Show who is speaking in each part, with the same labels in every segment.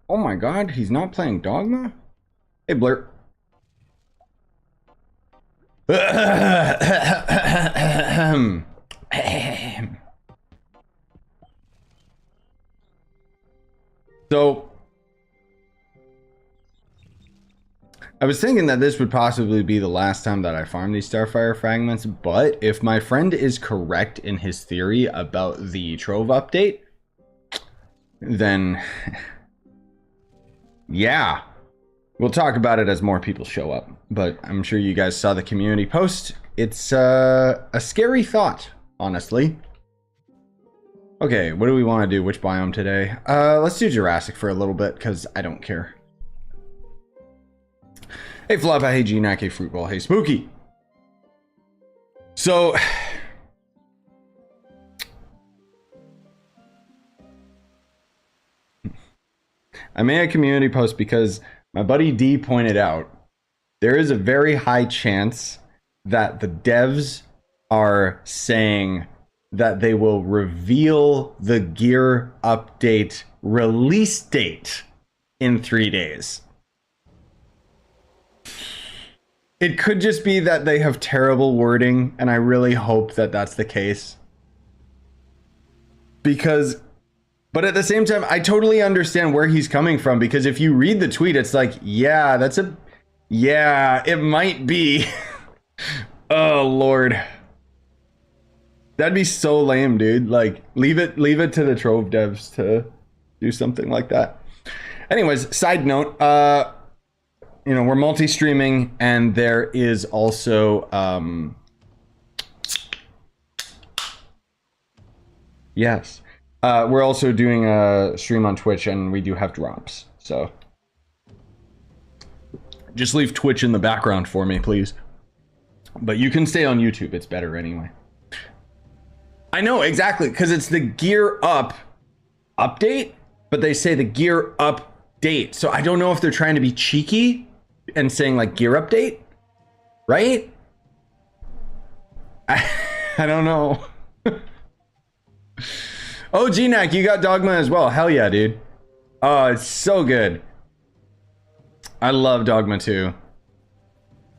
Speaker 1: Oh my god, he's not playing Dogma? Hey, Blur. So, I was thinking that this would possibly be the last time that I farm these starfire fragments, but if my friend is correct in his theory about the Trove update, then yeah, we'll talk about it as more people show up. But I'm sure you guys saw the community post. It's a scary thought, honestly. Okay, what do we want to do? Which biome today? Let's do Jurassic for a little bit, because I don't care. Hey Flop, hey GNAC, hey Fruitball, hey Spooky. So, I made a community post because my buddy D pointed out there is a very high chance that the devs are saying that they will reveal the gear update release date in 3 days. It could just be that they have terrible wording, and I really hope that that's the case. Because, but at the same time, I totally understand where he's coming from, because if you read the tweet, it's like, yeah, yeah, it might be. Oh, Lord. That'd be so lame, dude. Like, leave it to the Trove devs to do something like that. Anyways, side note, you know, we're multi-streaming, and there is also yes, we're also doing a stream on Twitch, and we do have drops, so just leave Twitch in the background for me, please. But you can stay on YouTube, it's better anyway. I know, exactly, because it's the gear up update, but they say the gear update, so I don't know if they're trying to be cheeky and saying like gear update, right? I don't know. Oh, GNAC, you got Dogma as well. Hell yeah, dude. Oh, it's so good. I love Dogma too.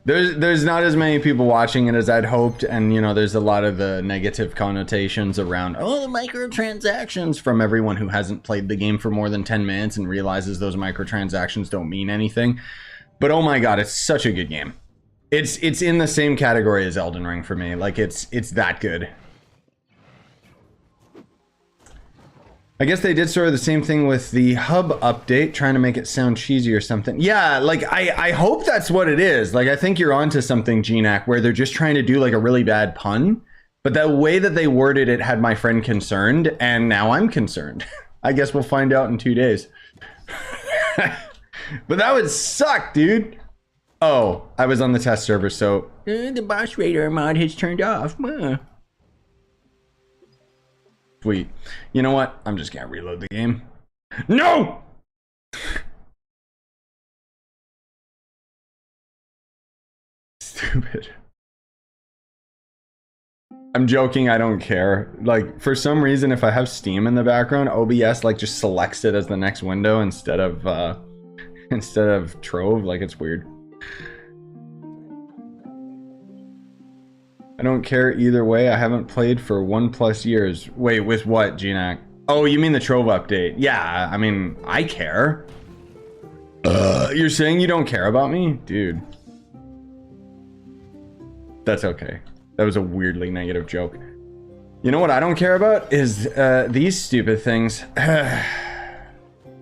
Speaker 1: There's not as many people watching it as I'd hoped, and you know, there's a lot of the negative connotations around, oh, the microtransactions, from everyone who hasn't played the game for more than 10 minutes and realizes those microtransactions don't mean anything. But oh my god, it's such a good game. It's in the same category as Elden Ring for me. Like, it's that good. I guess they did sort of the same thing with the hub update, trying to make it sound cheesy or something. Yeah, like, I hope that's what it is. Like, I think you're onto something, GNAC, where they're just trying to do like a really bad pun. But the way that they worded it had my friend concerned, and now I'm concerned. I guess we'll find out in 2 days. But that would suck, dude. Oh, I was on the test server, so the boss radar mod has turned off. Sweet. You know what? I'm just gonna reload the game. No! Stupid. I'm joking, I don't care. Like, for some reason, if I have Steam in the background, OBS like just selects it as the next window instead of Trove. Like, it's weird. I don't care either way. I haven't played for 1+ years. Wait, with what, GNAC? Oh, you mean the Trove update? Yeah, I mean, I care. You're saying you don't care about me? Dude. That's okay. That was a weirdly negative joke. You know what I don't care about is these stupid things.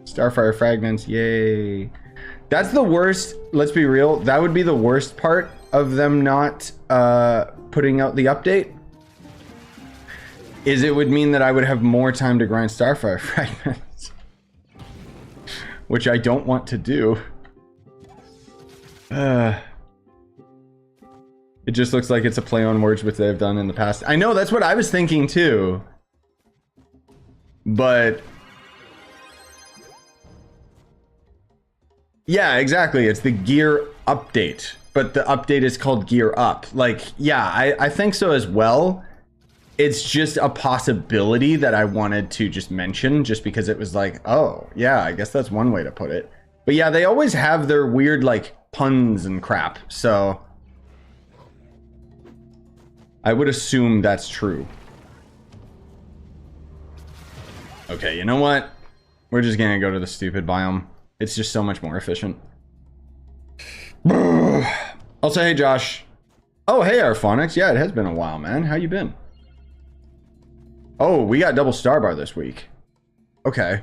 Speaker 1: Starfire fragments, yay. That's the worst, let's be real, that would be the worst part of them not putting out the update. Is it would mean that I would have more time to grind Starfire fragments. Which I don't want to do. It just looks like it's a play on words which they've done in the past. I know, that's what I was thinking too. But yeah, exactly. It's the gear update, but the update is called gear up. Like, yeah, I think so as well. It's just a possibility that I wanted to just mention, just because it was like, oh, yeah, I guess that's one way to put it. But yeah, they always have their weird, like, puns and crap, so I would assume that's true. Okay, you know what? We're just gonna go to the stupid biome. It's just so much more efficient. Also, hey, Josh. Oh, hey, Arphonics. Yeah, it has been a while, man. How you been? Oh, we got double starbar this week. Okay.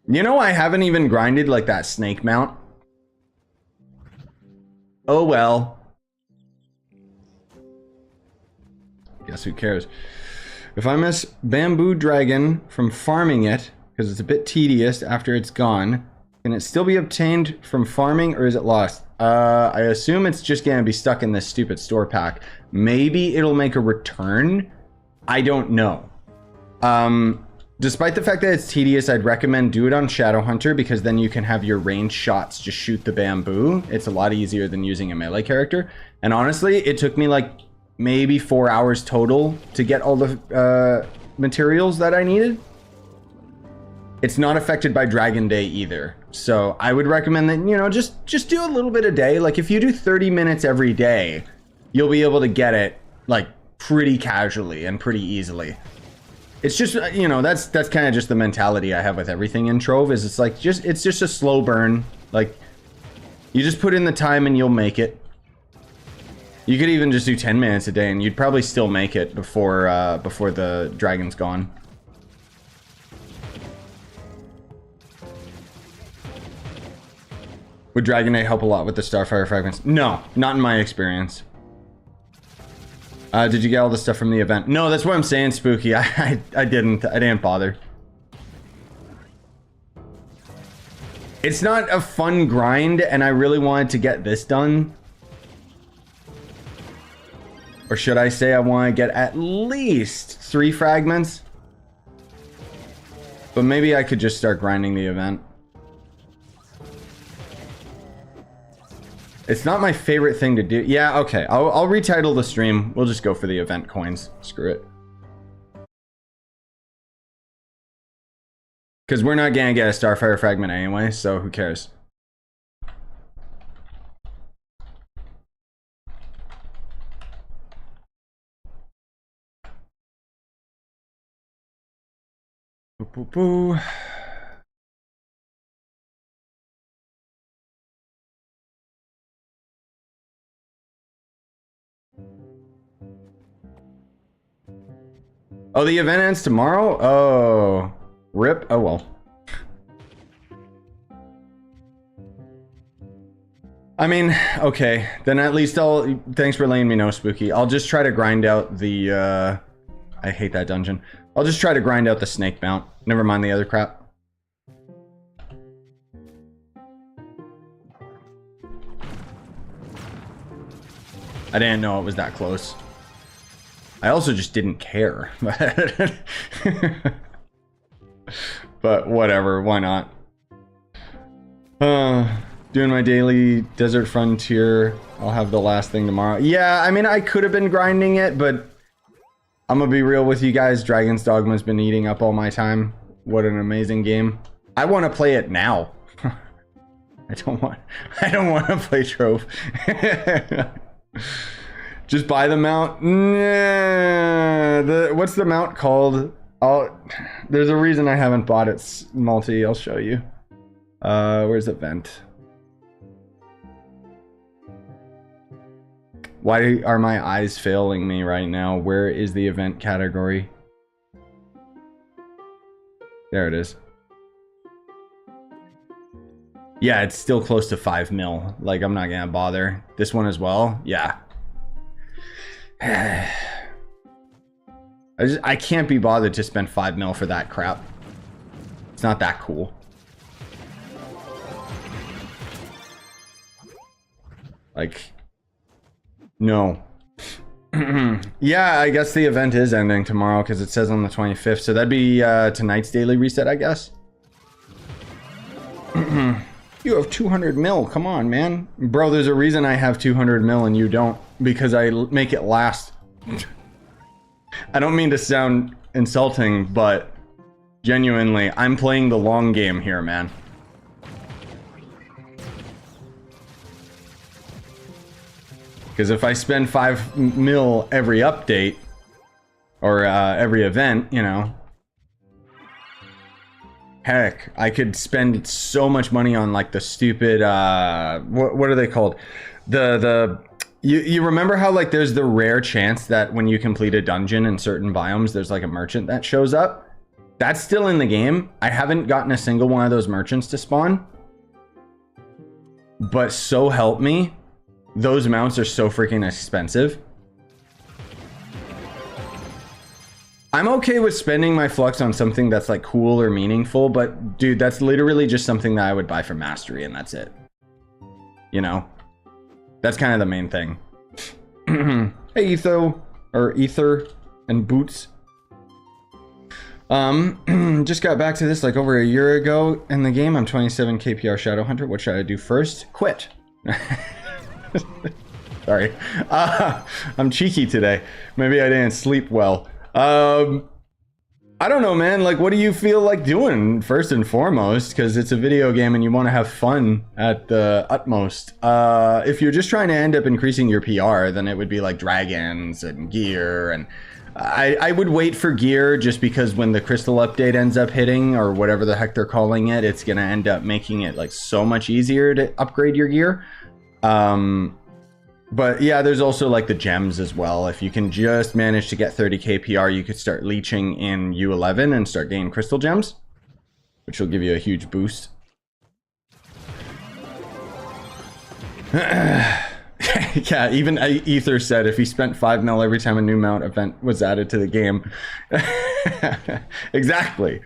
Speaker 1: You know, I haven't even grinded like that snake mount. Oh, well. Guess who cares? If I miss Bamboo Dragon from farming it, because it's a bit tedious after it's gone, can it still be obtained from farming, or is it lost? I assume it's just gonna be stuck in this stupid store pack. Maybe it'll make a return. I don't know. Despite the fact that it's tedious, I'd recommend do it on Shadow Hunter, because then you can have your range shots just shoot the bamboo. It's a lot easier than using a melee character. And honestly, it took me like maybe 4 hours total to get all the materials that I needed. It's not affected by Dragon Day either. So I would recommend that, you know, just do a little bit a day. Like if you do 30 minutes every day, you'll be able to get it like pretty casually and pretty easily. It's just, you know, that's kind of just the mentality I have with everything in Trove, is it's like it's just a slow burn. Like you just put in the time and you'll make it. You could even just do 10 minutes a day and you'd probably still make it before the dragon's gone. Would Dragon Day help a lot with the starfire fragments? No, not in my experience. Did you get all the stuff from the event? No, that's what I'm saying, Spooky. I didn't bother. It's not a fun grind, and I really wanted to get this done. Or should I say I want to get at least 3 fragments? But maybe I could just start grinding the event. It's not my favorite thing to do. Yeah, okay. I'll retitle the stream. We'll just go for the event coins. Screw it. Because we're not going to get a starfire fragment anyway, so who cares? Boo, boo, boo. Oh, the event ends tomorrow? Oh, rip. Oh, well. I mean, okay. Then at least I'll... Thanks for letting me know, Spooky. I'll just try to grind out the... I hate that dungeon. I'll just try to grind out the snake mount. Never mind the other crap. I didn't know it was that close. I also just didn't care. But whatever, why not? Doing my daily Desert Frontier. I'll have the last thing tomorrow. Yeah, I mean, I could have been grinding it, but I'm gonna be real with you guys. Dragon's Dogma's been eating up all my time. What an amazing game. I want to play it now. I don't want to play Trove. Just buy the mount. Nah, what's the mount called? There's a reason I haven't bought it. Multi, I'll show you. Where's event? Why are my eyes failing me right now? Where is the event category? There it is. Yeah, it's still close to 5 mil. Like, I'm not gonna bother. This one as well? Yeah. I can't be bothered to spend 5 mil for that crap. It's not that cool. Like, no. Yeah, I guess the event is ending tomorrow because it says on the 25th. So that'd be tonight's daily reset, I guess. You have 200 mil. Come on, man. Bro, there's a reason I have 200 mil and you don't. Because I make it last. I don't mean to sound insulting, but genuinely, I'm playing the long game here, man. Because if I spend 5 mil every update, or every event, you know, heck, I could spend so much money on like the stupid, what are they called? You remember how like there's the rare chance that when you complete a dungeon in certain biomes, there's like a merchant that shows up? That's still in the game. I haven't gotten a single one of those merchants to spawn. But so help me, those mounts are so freaking expensive. I'm okay with spending my flux on something that's like cool or meaningful, but dude, that's literally just something that I would buy for mastery and that's it. You know? That's kind of the main thing. Hey, Ether and Boots. Just got back to this like over a year ago in the game. I'm 27 KPR Shadowhunter. What should I do first? Quit. Sorry. I'm cheeky today. Maybe I didn't sleep well. I don't know, man. Like, what do you feel like doing first and foremost? Because it's a video game and you want to have fun at the utmost. If you're just trying to end up increasing your PR, then it would be like dragons and gear. And I would wait for gear just because when the crystal update ends up hitting, or whatever the heck they're calling it, it's going to end up making it like so much easier to upgrade your gear. But yeah, there's also like the gems as well. If you can just manage to get 30k PR, you could start leeching in U11 and start gaining crystal gems, which will give you a huge boost. Yeah, even Ether said if he spent 5 mil every time a new mount event was added to the game. Exactly.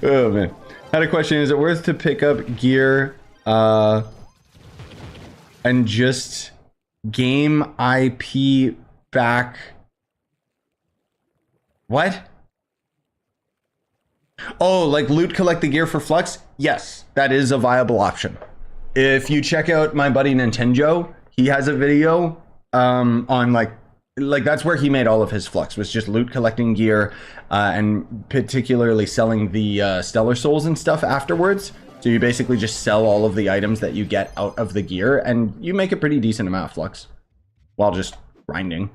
Speaker 1: Oh man. Had a question, is it worth to pick up gear and just game IP back? What? Oh, like loot collect the gear for flux? Yes, that is a viable option. If you check out my buddy Nintendo, he has a video on like that's where he made all of his flux, was just loot collecting gear and particularly selling the stellar souls and stuff afterwards. So you basically just sell all of the items that you get out of the gear and you make a pretty decent amount of flux while just grinding.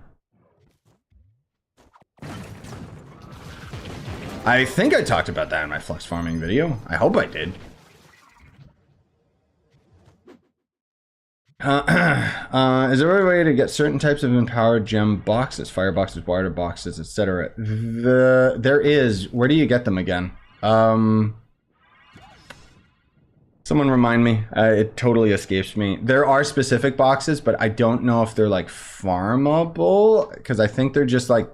Speaker 1: I think I talked about that in my flux farming video. I hope I did. Is there a way to get certain types of empowered gem boxes, fire boxes, water boxes, etc.? There is. Where do you get them again? Someone remind me. It totally escapes me. There are specific boxes, but I don't know if they're like farmable, because I think they're just like,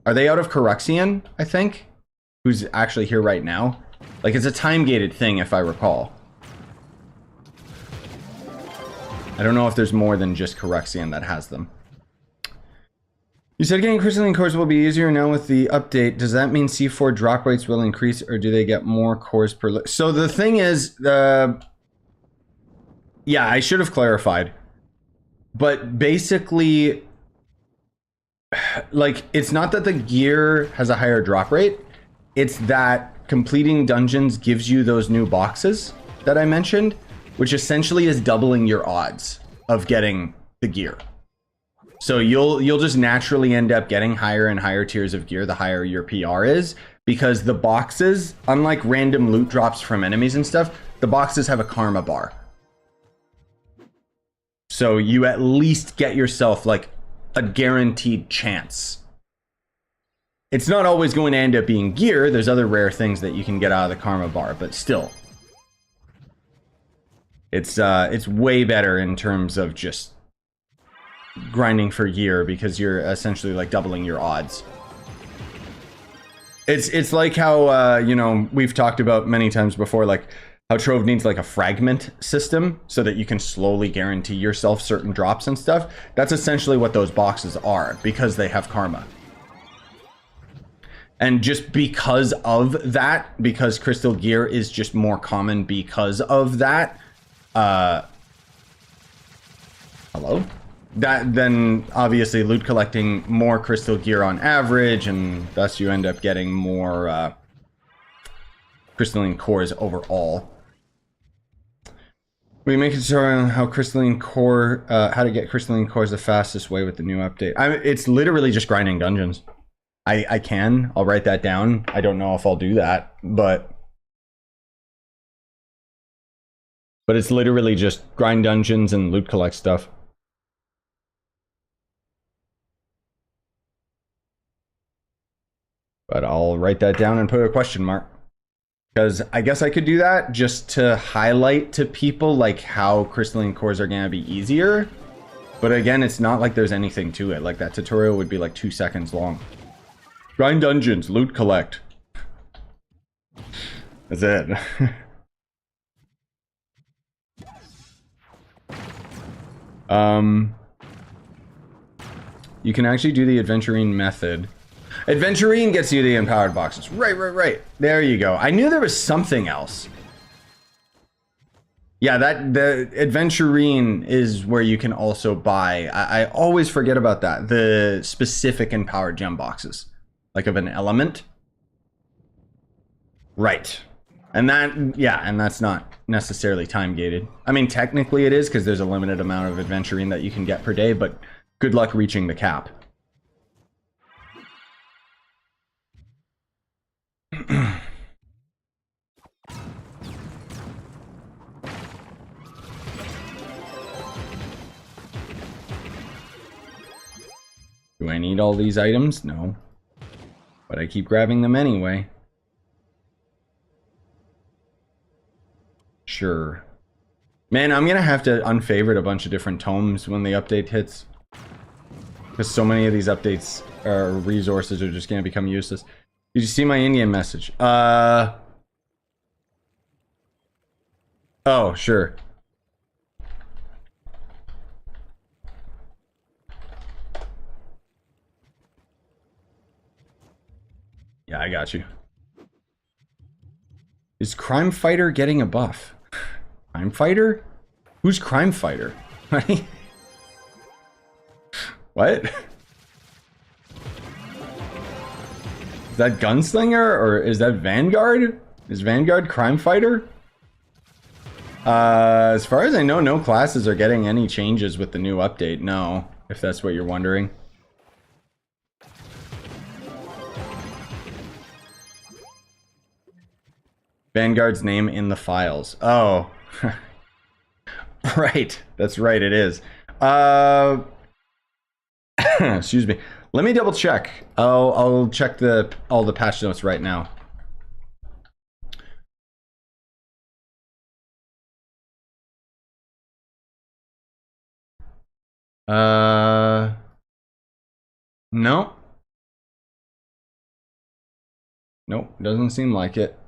Speaker 1: are they out of Coruxian, I think? Who's actually here right now? Like, it's a time-gated thing, if I recall. I don't know if there's more than just Coruxian that has them. You said getting crystalline cores will be easier now with the update. Does that mean C4 drop rates will increase, or do they get more cores per... So the thing is, yeah, I should have clarified. But basically, like, it's not that the gear has a higher drop rate. It's that completing dungeons gives you those new boxes that I mentioned, which essentially is doubling your odds of getting the gear. So you'll just naturally end up getting higher and higher tiers of gear the higher your PR is, because the boxes, unlike random loot drops from enemies and stuff, the boxes have a karma bar. So you at least get yourself like a guaranteed chance. It's not always going to end up being gear. There's other rare things that you can get out of the karma bar, but still. It's way better in terms of just grinding for gear, because you're essentially like doubling your odds. It's like how you know, we've talked about many times before, like how Trove needs like a fragment system so that you can slowly guarantee yourself certain drops and stuff. That's essentially what those boxes are, because they have karma. And just because of that, because crystal gear is just more common because of that, hello? that then obviously loot collecting more crystal gear on average, and thus you end up getting more crystalline cores overall. We make a tutorial on how crystalline core, how to get crystalline cores the fastest way with the new update. It's literally just grinding dungeons. I'll write that down. I don't know if I'll do that, but it's literally just grind dungeons and loot collect stuff. But I'll write that down and put a question mark. Because I guess I could do that just to highlight to people like how crystalline cores are gonna be easier. But again, it's not like there's anything to it. Like that tutorial would be like 2 seconds long. Grind dungeons, loot collect. That's it. You can actually do the adventuring method. Adventuring gets you the empowered boxes. Right. There you go. I knew there was something else. Yeah, the adventuring is where you can also buy. I always forget about that. The specific empowered gem boxes, like of an element. Right. And that's not necessarily time gated. I mean, technically it is because there's a limited amount of adventuring that you can get per day, but good luck reaching the cap. Do I need all these items? No. But I keep grabbing them anyway. Sure. Man, I'm gonna have to unfavorite a bunch of different tomes when the update hits. Because so many of these updates or resources are just gonna become useless. Did you see my Indian message? Oh, sure. Yeah, I got you. Is Crime Fighter getting a buff? Crime Fighter? Who's Crime Fighter? What? Is that Gunslinger or is that Vanguard? Is Vanguard Crime Fighter? As far as I know, no classes are getting any changes with the new update. No, if that's what you're wondering. Vanguard's name in the files. Oh. Right. That's right, it is. Excuse me. Let me double check. I'll check all the patch notes right now. No. Nope, doesn't seem like it.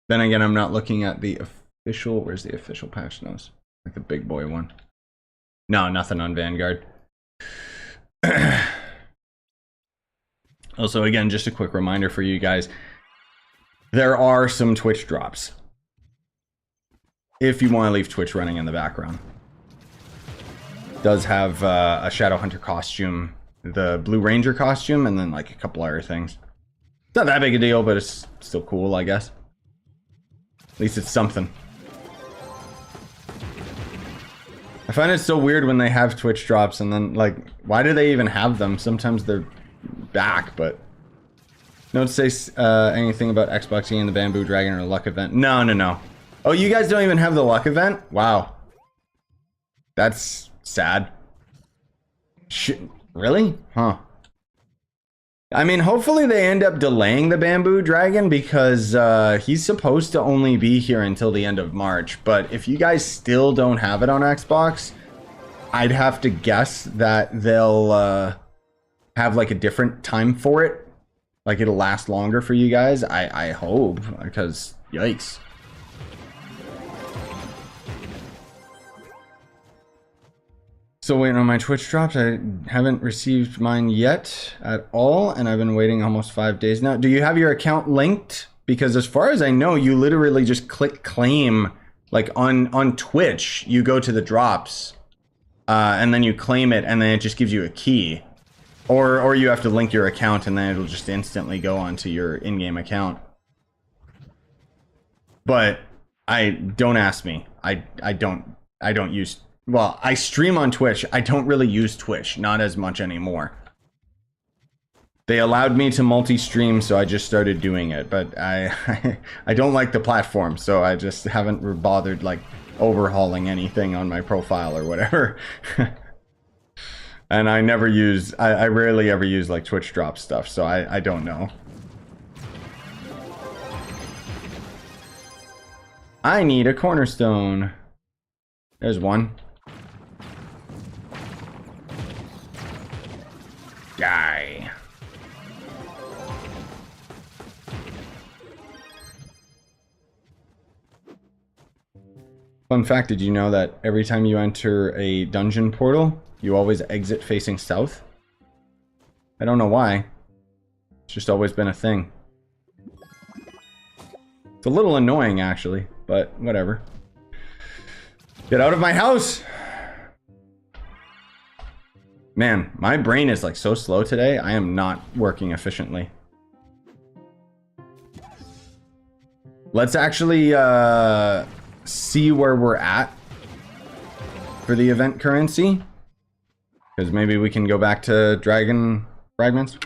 Speaker 1: Then again, I'm not looking at the official. Where's the official patch notes? Like the big boy one. No, nothing on Vanguard. Also, again, just a quick reminder for you guys. There are some Twitch drops. If you want to leave Twitch running in the background. It does have a Shadowhunter costume, the Blue Ranger costume, and then like a couple other things. It's not that big a deal, but it's still cool, I guess. At least it's something. I find it so weird when they have Twitch drops and then, like, why do they even have them? Sometimes they're back, but... Don't say anything about Xboxing and the Bamboo Dragon or Luck event. No. Oh, you guys don't even have the Luck event? Wow. That's sad. Shit. Really? Huh. I mean, hopefully they end up delaying the Bamboo Dragon because he's supposed to only be here until the end of March. But if you guys still don't have it on Xbox, I'd have to guess that they'll have like a different time for it. Like it'll last longer for you guys. I hope, because yikes. Still waiting on my Twitch drops. I haven't received mine yet at all, and I've been waiting almost 5 days now. Do you have your account linked? Because as far as I know, you literally just click claim Like on Twitch, you go to the drops, and then you claim it, and then it just gives you a key. Or you have to link your account, and then it'll just instantly go onto your in-game account. But don't ask me. I don't use, well, I stream on Twitch. I don't really use Twitch, not as much anymore. They allowed me to multi-stream, so I just started doing it. But I don't like the platform, so I just haven't bothered like overhauling anything on my profile or whatever. And I never use, I rarely ever use like Twitch drop stuff, so I don't know. I need a cornerstone. There's one. Die. Fun fact, did you know that every time you enter a dungeon portal, you always exit facing south? I don't know why. It's just always been a thing. It's a little annoying, actually, but whatever. Get out of my house! Man, my brain is like so slow today. I am not working efficiently. Let's actually see where we're at for the event currency. Because maybe we can go back to dragon fragments.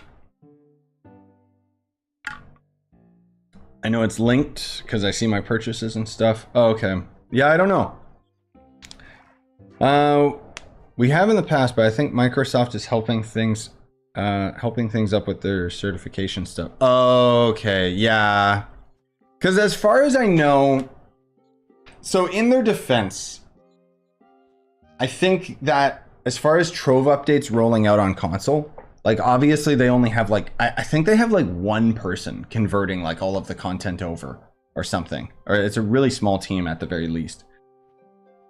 Speaker 1: I know it's linked because I see my purchases and stuff. Oh, okay. Yeah, I don't know. We have in the past, but I think Microsoft is helping things up with their certification stuff. Okay, yeah. Because as far as I know, so in their defense, I think that as far as Trove updates rolling out on console, like obviously they only have like, I think they have like one person converting like all of the content over or something. Or it's a really small team at the very least.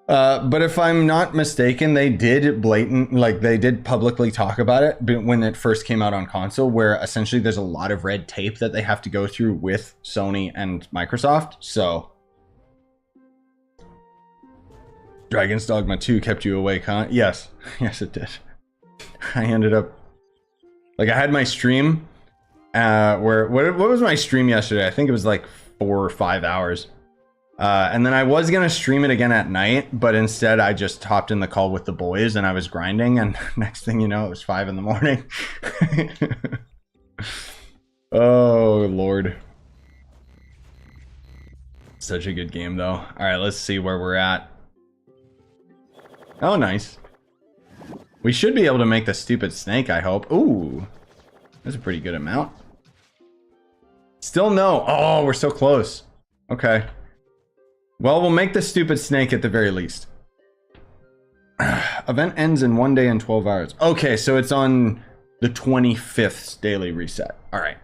Speaker 1: But if I'm not mistaken, they did they did publicly talk about it when it first came out on console, where essentially there's a lot of red tape that they have to go through with Sony and Microsoft. So Dragon's Dogma 2 kept you awake, huh? Yes. Yes, it did. I ended up, like, I had my stream, what was my stream yesterday? I think it was like 4 or 5 hours. And then I was gonna stream it again at night, but instead I just hopped in the call with the boys and I was grinding, and next thing you know, it was 5 in the morning. Oh, Lord. Such a good game, though. All right, let's see where we're at. Oh, nice. We should be able to make the stupid snake, I hope. Ooh, that's a pretty good amount. Still no. Oh, we're so close. Okay. Well, we'll make the stupid snake at the very least. Event ends in 1 day and 12 hours. Okay, so it's on the 25th daily reset. All right.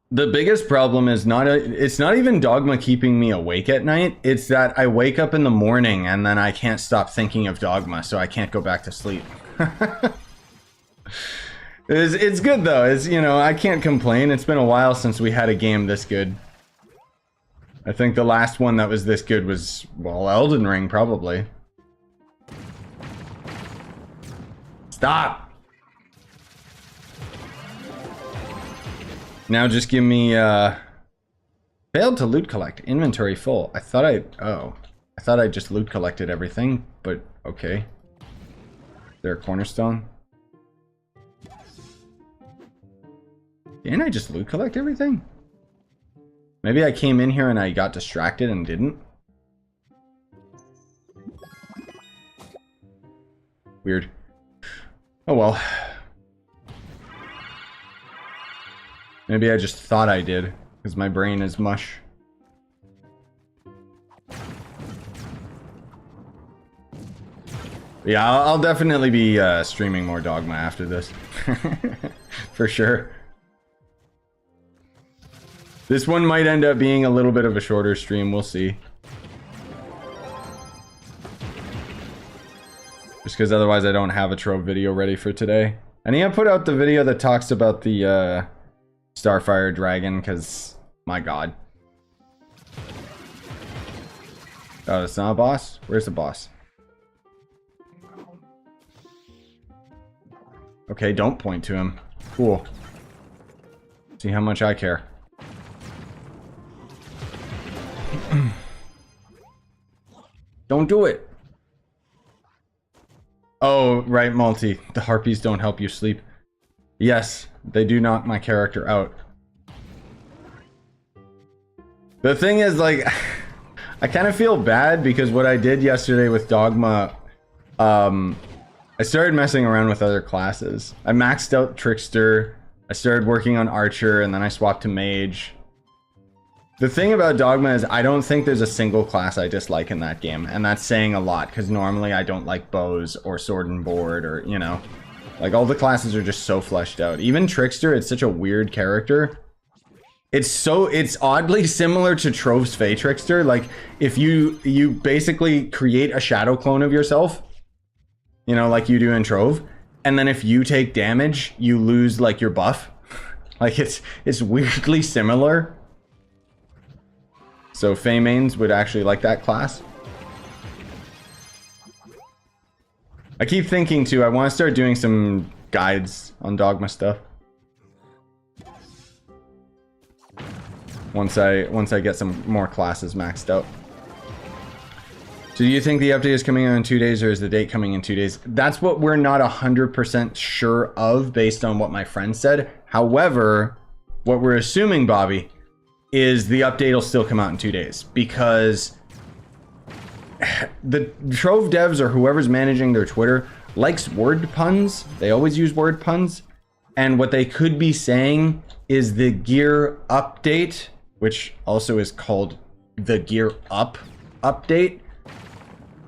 Speaker 1: The biggest problem is it's not even Dogma keeping me awake at night. It's that I wake up in the morning and then I can't stop thinking of Dogma, so I can't go back to sleep. It's good though. It's, you know, I can't complain. It's been a while since we had a game this good. I think the last one that was this good was, well, Elden Ring, probably. Stop! Now just give me, failed to loot collect. Inventory full. I thought I just loot collected everything, but okay. Is there a cornerstone? Didn't I just loot collect everything? Maybe I came in here and I got distracted and didn't. Weird. Oh well. Maybe I just thought I did, because my brain is mush. Yeah, I'll definitely be streaming more Dogma after this. For sure. This one might end up being a little bit of a shorter stream, we'll see. Just because otherwise I don't have a Trove video ready for today. I need to put out the video that talks about the Starfire dragon, because My god. Oh, it's not a boss? Where's the boss? Okay, don't point to him. Cool. See how much I care. Don't do it. Oh, right, Multi. The harpies don't help you sleep. Yes, they do knock my character out. The thing is, like, I kind of feel bad because what I did yesterday with Dogma, I started messing around with other classes. I maxed out Trickster, I started working on Archer, and then I swapped to Mage. The thing about Dogma is I don't think there's a single class I dislike in that game, and that's saying a lot, because normally I don't like bows or sword and board or, you know, like all the classes are just so fleshed out. Even Trickster, it's such a weird character. It's oddly similar to Trove's Fey Trickster. Like, if you basically create a shadow clone of yourself, you know, like you do in Trove, and then if you take damage, you lose like your buff. Like it's weirdly similar. So Fey mains would actually like that class. I keep thinking too, I want to start doing some guides on Dogma stuff. Once I get some more classes maxed out. So do you think the update is coming out in 2 days, or is the date coming in 2 days? That's what we're not 100% sure of based on what my friend said. However, what we're assuming, Bobby, is the update will still come out in 2 days, because the Trove devs or whoever's managing their Twitter likes word puns. They always use word puns. And what they could be saying is the gear update, which also is called the gear up update.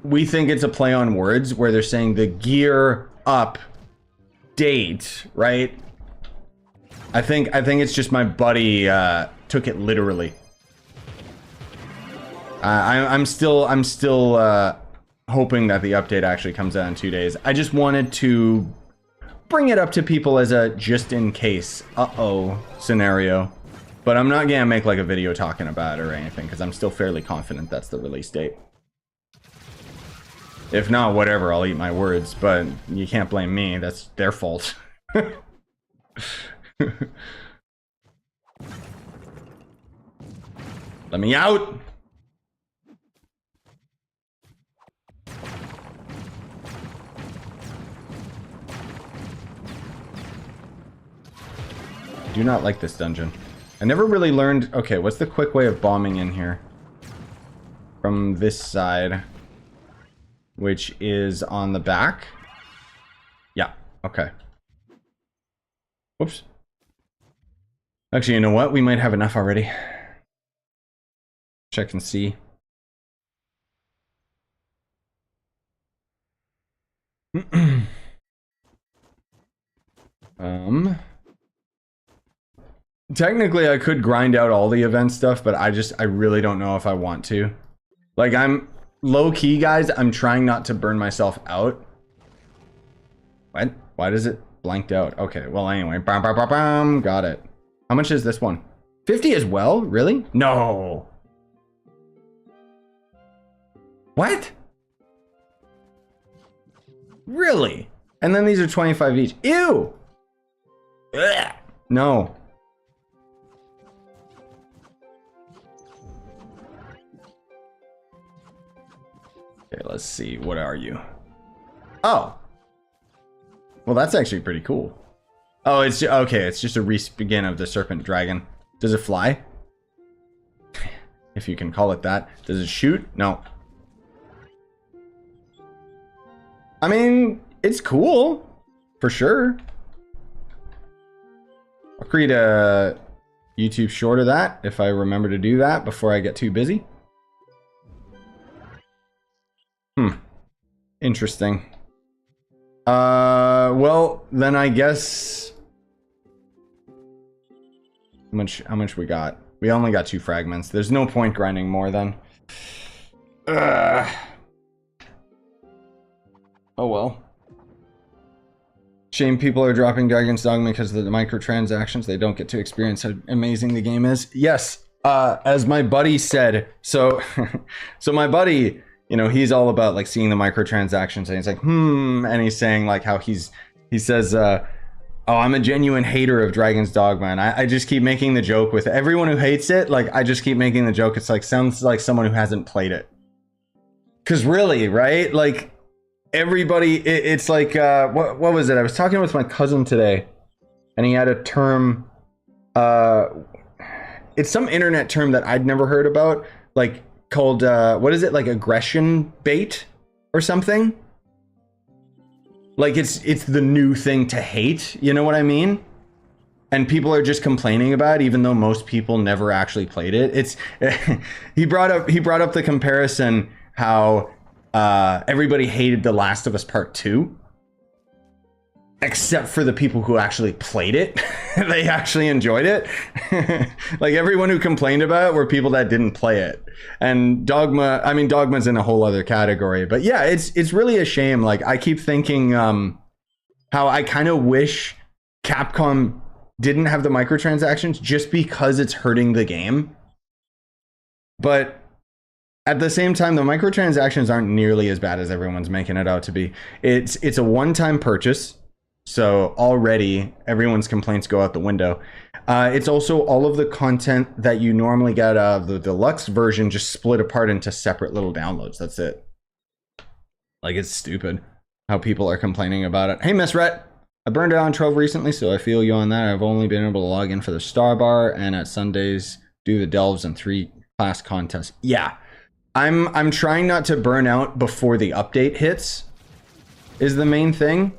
Speaker 1: We think it's a play on words where they're saying the gear up date, right? I think it's just my buddy took it literally. I'm still hoping that the update actually comes out in 2 days. I just wanted to bring it up to people as a just in case scenario. But I'm not gonna make like a video talking about it or anything, because I'm still fairly confident that's the release date. If not, whatever, I'll eat my words, but you can't blame me, that's their fault. Let me out! I do not like this dungeon. I never really learned... Okay, what's the quick way of bombing in here? From this side. Which is on the back? Yeah, okay. Whoops. Actually, you know what? We might have enough already. Check and see. Technically, I could grind out all the event stuff, but I really don't know if I want to. Like, I'm low-key, guys, I'm trying not to burn myself out. What? Why does it blanked out? Okay, well, anyway. Bam, bam, bam, bam. Got it. How much is this one? 50 as well? Really? No. What? Really? And then these are 25 each. Ew! Ugh. No. Okay, let's see. What are you? Oh. Well, that's actually pretty cool. Oh, it's okay. It's just a reskin of the serpent dragon. Does it fly? If you can call it that. Does it shoot? No. I mean, it's cool. For sure. I'll create a YouTube short of that if I remember to do that before I get too busy. Interesting. Well, then I guess... How much we got? We only got 2 fragments. There's no point grinding more then. Oh well. Shame people are dropping Dragon's Dogma because of the microtransactions. They don't get to experience how amazing the game is. Yes, As my buddy said, so so my buddy, you know, he's all about like seeing the microtransactions, and he's like, and he's saying like how he says, oh, I'm a genuine hater of Dragon's Dogma, and I just keep making the joke with everyone who hates it. Like, I just keep making the joke. It's like, sounds like someone who hasn't played it. Because really, right? Like, everybody, it's like, what was it? I was talking with my cousin today, and he had a term, it's some internet term that I'd never heard about, like, called, what is it? Like, aggression bait or something? Like, it's the new thing to hate, you know what I mean? And people are just complaining about it, even though most people never actually played it. It's he brought up the comparison how everybody hated The Last of Us Part 2, except for the people who actually played it. They actually enjoyed it. Like, everyone who complained about it were people that didn't play it. And Dogma, I mean, Dogma's in a whole other category. But yeah, it's really a shame. Like, I keep thinking how I kind of wish Capcom didn't have the microtransactions just because it's hurting the game. But at the same time, the microtransactions aren't nearly as bad as everyone's making it out to be. It's a one-time purchase. So already everyone's complaints go out the window. It's also all of the content that you normally get out of the deluxe version just split apart into separate little downloads. That's it. Like, it's stupid how people are complaining about it. Hey, Miss Rhett, I burned out on Trove recently, so I feel you on that. I've only been able to log in for the Star Bar and at Sundays do the delves and 3 class contests. Yeah, I'm trying not to burn out before the update hits is the main thing.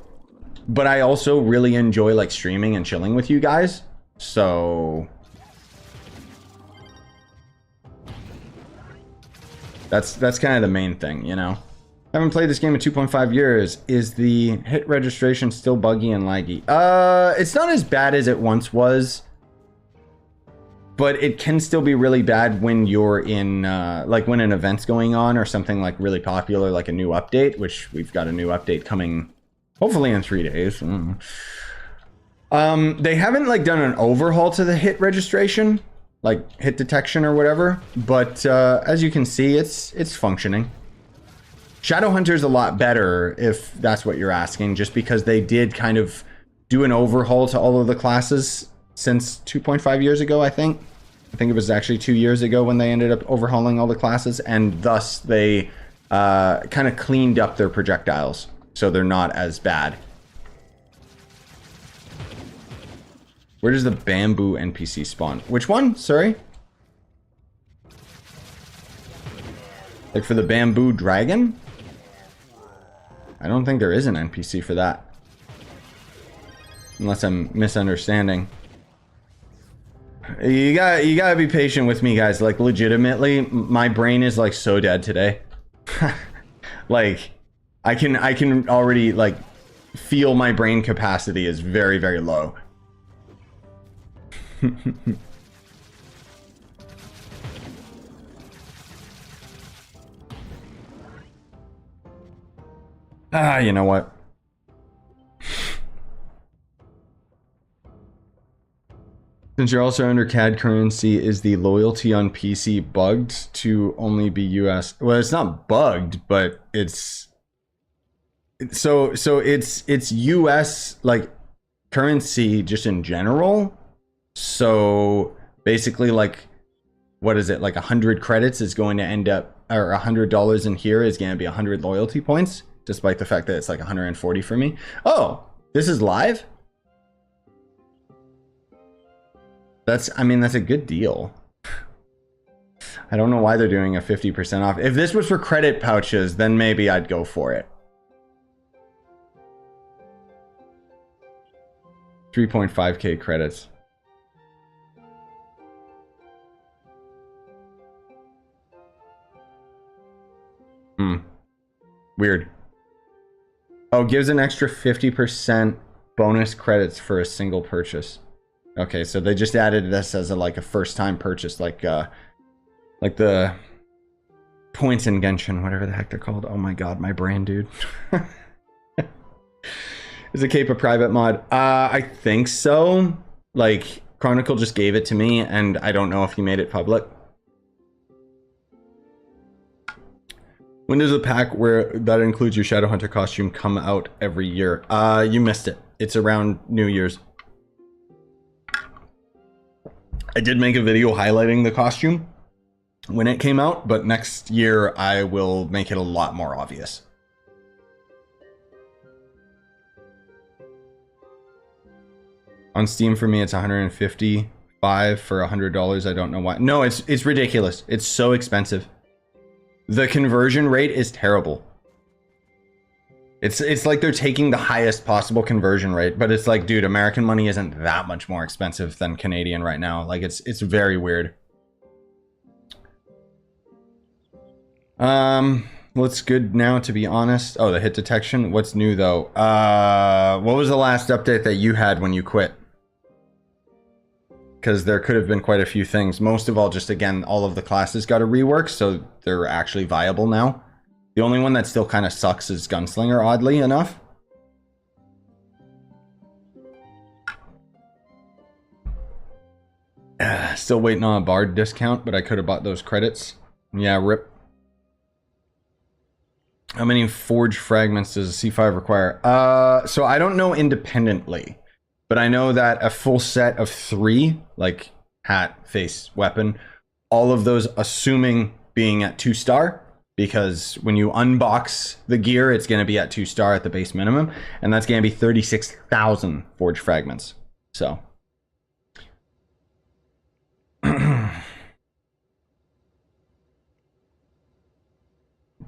Speaker 1: But I also really enjoy like streaming and chilling with you guys. So that's kind of the main thing, you know. I haven't played this game in 2.5 years. Is the hit registration still buggy and laggy? It's not as bad as it once was, but it can still be really bad when you're in like when an event's going on or something like really popular, like a new update, which we've got a new update coming hopefully in 3 days. They haven't like done an overhaul to the hit registration, like hit detection or whatever, but as you can see, it's functioning. Shadowhunter's a lot better if that's what you're asking, just because they did kind of do an overhaul to all of the classes since 2.5 years ago, I think. I think it was actually 2 years ago when they ended up overhauling all the classes, and thus they kind of cleaned up their projectiles, so they're not as bad. Where does the bamboo NPC spawn? Which one? Sorry? Like for the bamboo dragon? I don't think there is an NPC for that. Unless I'm misunderstanding. You gotta be patient with me, guys. Like, legitimately, my brain is like so dead today. Like, I can already like feel my brain capacity is very, very low. You know what? Since you're also under CAD currency, is the loyalty on PC bugged to only be US? Well, it's not bugged, but it's so it's US like currency just in general. So basically, like, what is it? Like 100 credits is going to end up, or $100 in here is going to be 100 loyalty points, despite the fact that it's like 140 for me. Oh, this is live? I mean, that's a good deal. I don't know why they're doing a 50% off. If this was for credit pouches, then maybe I'd go for it. 3.5k credits. Weird. Oh, gives an extra 50% bonus credits for a single purchase. Okay, so they just added this as like a first time purchase, like the points in Genshin, whatever the heck they're called. Oh my god, my brain, dude. Is a cape a private mod? I think so. Like, Chronicle just gave it to me, and I don't know if he made it public. When does the pack where that includes your Shadowhunter costume come out every year? You missed it. It's around New Year's. I did make a video highlighting the costume when it came out, but next year I will make it a lot more obvious. On Steam for me, it's $155 for $100. I don't know why. No, it's ridiculous. It's so expensive. The conversion rate is terrible. It's like they're taking the highest possible conversion rate, but it's like, dude, American money isn't that much more expensive than Canadian right now. Like it's very weird. What's good now, to be honest? Oh, the hit detection. What's new though? What was the last update that you had when you quit? Because there could have been quite a few things. Most of all, just again, all of the classes got a rework, so they're actually viable now. The only one that still kind of sucks is Gunslinger, oddly enough. Still waiting on a Bard discount, but I could have bought those credits. Yeah, rip. How many forged fragments does a C5 require? So I don't know independently. But I know that a full set of 3, like hat, face, weapon, all of those assuming being at 2-star, because when you unbox the gear, it's going to be at 2-star at the base minimum, and that's going to be 36,000 forged fragments. So.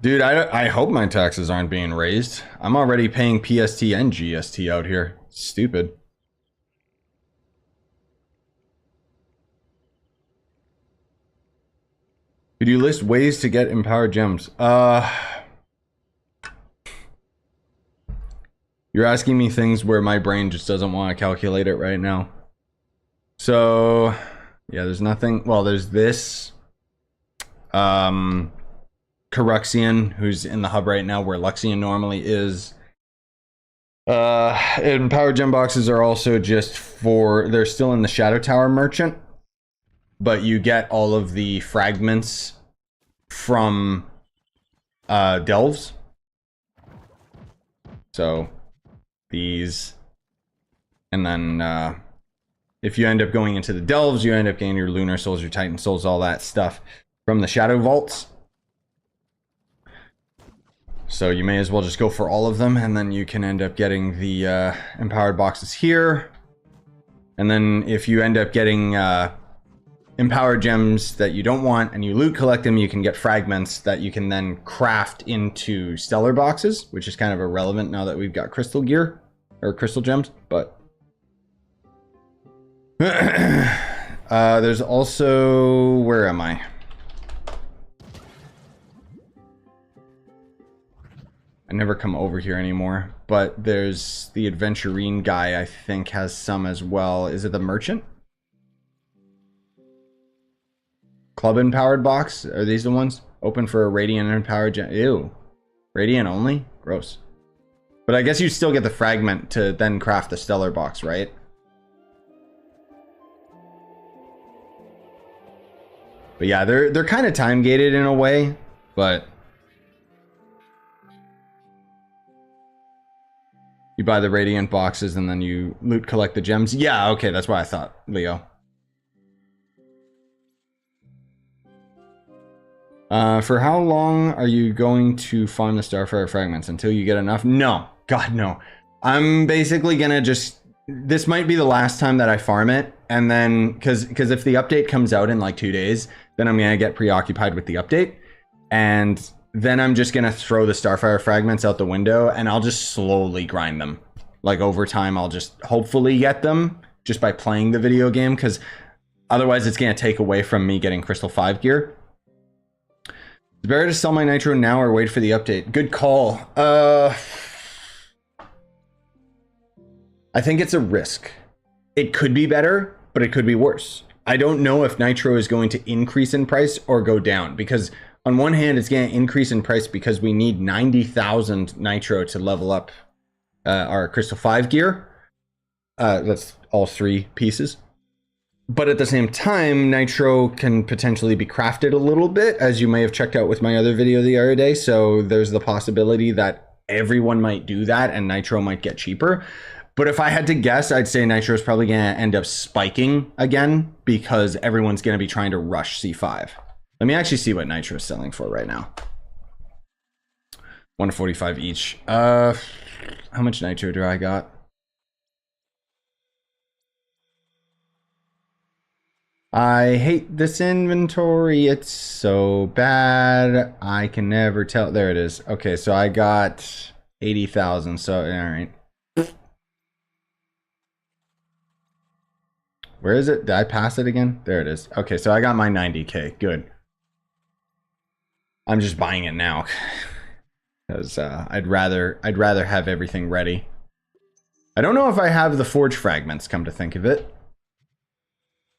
Speaker 1: Dude, I hope my taxes aren't being raised. I'm already paying PST and GST out here. Stupid. Could you list ways to get empowered gems? You're asking me things where my brain just doesn't want to calculate it right now. So, yeah, there's nothing. Well, there's this. Caruxian, who's in the hub right now where Luxian normally is. Empowered gem boxes are also just for, they're still in the Shadow Tower merchant. But you get all of the fragments from delves. So these, and then if you end up going into the delves, you end up getting your Lunar Souls, your Titan Souls, all that stuff from the Shadow Vaults. So you may as well just go for all of them, and then you can end up getting the empowered boxes here. And then if you end up getting empowered gems that you don't want and you loot collect them, you can get fragments that you can then craft into stellar boxes, which is kind of irrelevant now that we've got crystal gear or crystal gems. But there's also, where am I? I never come over here anymore, but there's the adventurine guy, I think has some as well. Is it the merchant? Club empowered box? Are these the ones? Open for a radiant empowered gem. Ew. Radiant only? Gross. But I guess you still get the fragment to then craft the stellar box, right? But yeah, they're kind of time gated in a way, but you buy the radiant boxes and then you loot collect the gems. Yeah, okay, that's what I thought, Leo. For how long are you going to farm the starfire fragments? Until you get enough? No, God no. I'm basically gonna just, this might be the last time that I farm it, and then because if the update comes out in like 2 days, then I'm gonna get preoccupied with the update, and then I'm just gonna throw the starfire fragments out the window, and I'll just slowly grind them. Like over time, I'll just hopefully get them just by playing the video game, because otherwise it's gonna take away from me getting Crystal 5 gear. It's better to sell my nitro now or wait for the update. Good call. I think it's a risk. It could be better, but it could be worse. I don't know if nitro is going to increase in price or go down, because on one hand, it's going to increase in price because we need 90,000 nitro to level up our Crystal 5 gear. That's all 3 pieces. But at the same time, nitro can potentially be crafted a little bit, as you may have checked out with my other video the other day. So there's the possibility that everyone might do that and nitro might get cheaper. But if I had to guess, I'd say nitro is probably going to end up spiking again because everyone's going to be trying to rush C5. Let me actually see what nitro is selling for right now. 145 each. How much nitro do I got? I hate this inventory. It's so bad. I can never tell. There it is. Okay, so I got 80,000. So, all right. Where is it? Did I pass it again? There it is. Okay, so I got my 90K. Good. I'm just buying it now because I'd rather have everything ready. I don't know if I have the forge fragments, come to think of it.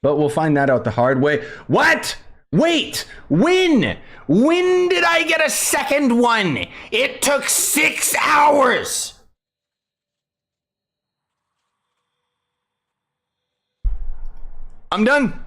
Speaker 1: But we'll find that out the hard way. What? Wait, when? When did I get a second one? It took 6 hours. I'm done.